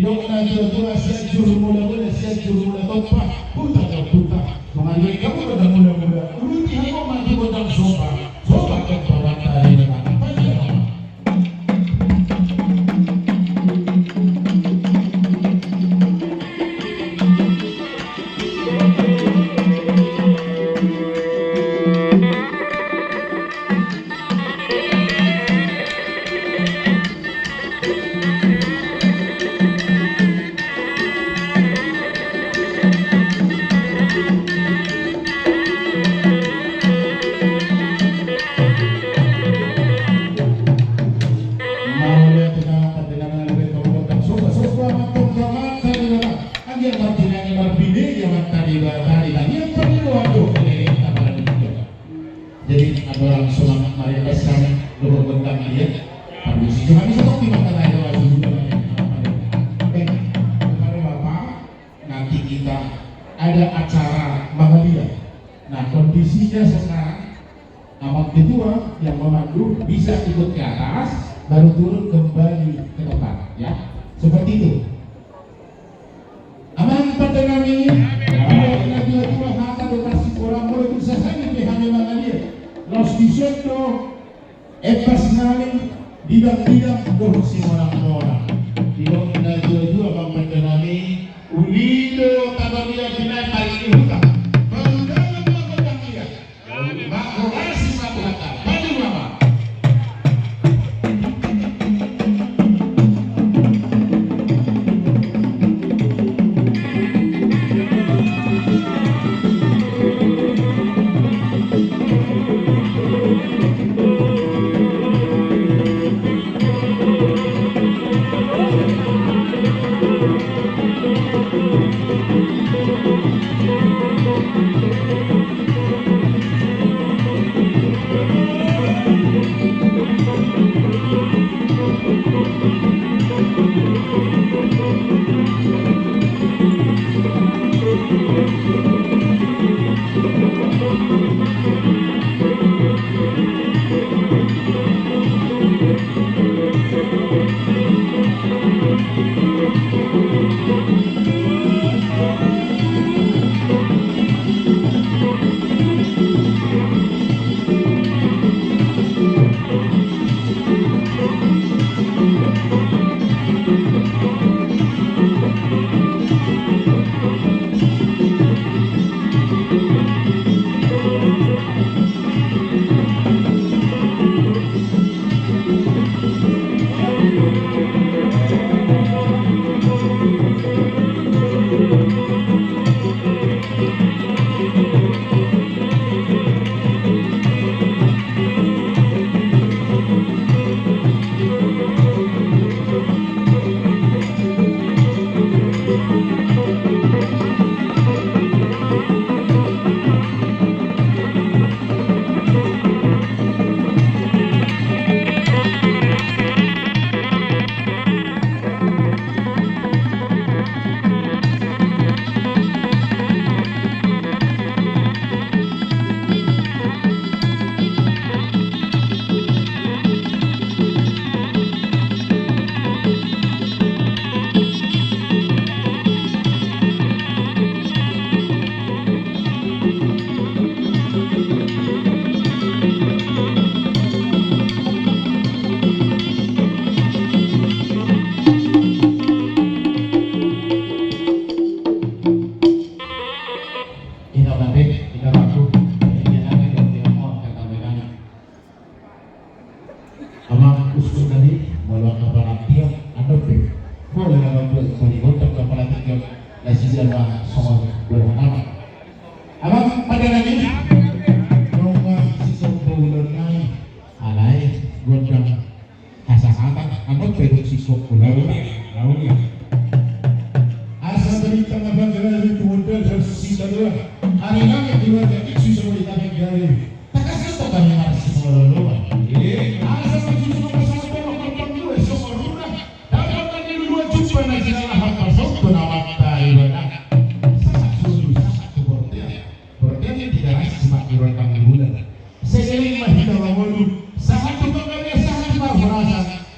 Dok na dua siya juru mula siya juru mula topa puta mengalami kamu pada mula uruti aku mati bodang sopa ke bawah tadi dengan panjang. Jadi ada orang selamat Maria Esram luar bentang dia habis itu habis itu di mata lain lagi kepada Bapak nanti kita ada acara Mahalia. Nah kondisinya sekarang amat ketua yang memandu bisa ikut ke atas baru turun kembali ke tempat ya seperti itu. Aman pada kami dua hata lokasi orang mulai bisa saja dihami Mahalia. Los diciendo personali bidang-bidang korupsi orang-orang tidak ada dua bang kami unido tabaria binai paling dihukum mendalam melakukan dia makorasi melakukan bagi mama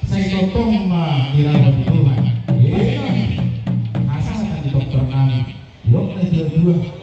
Saya dua.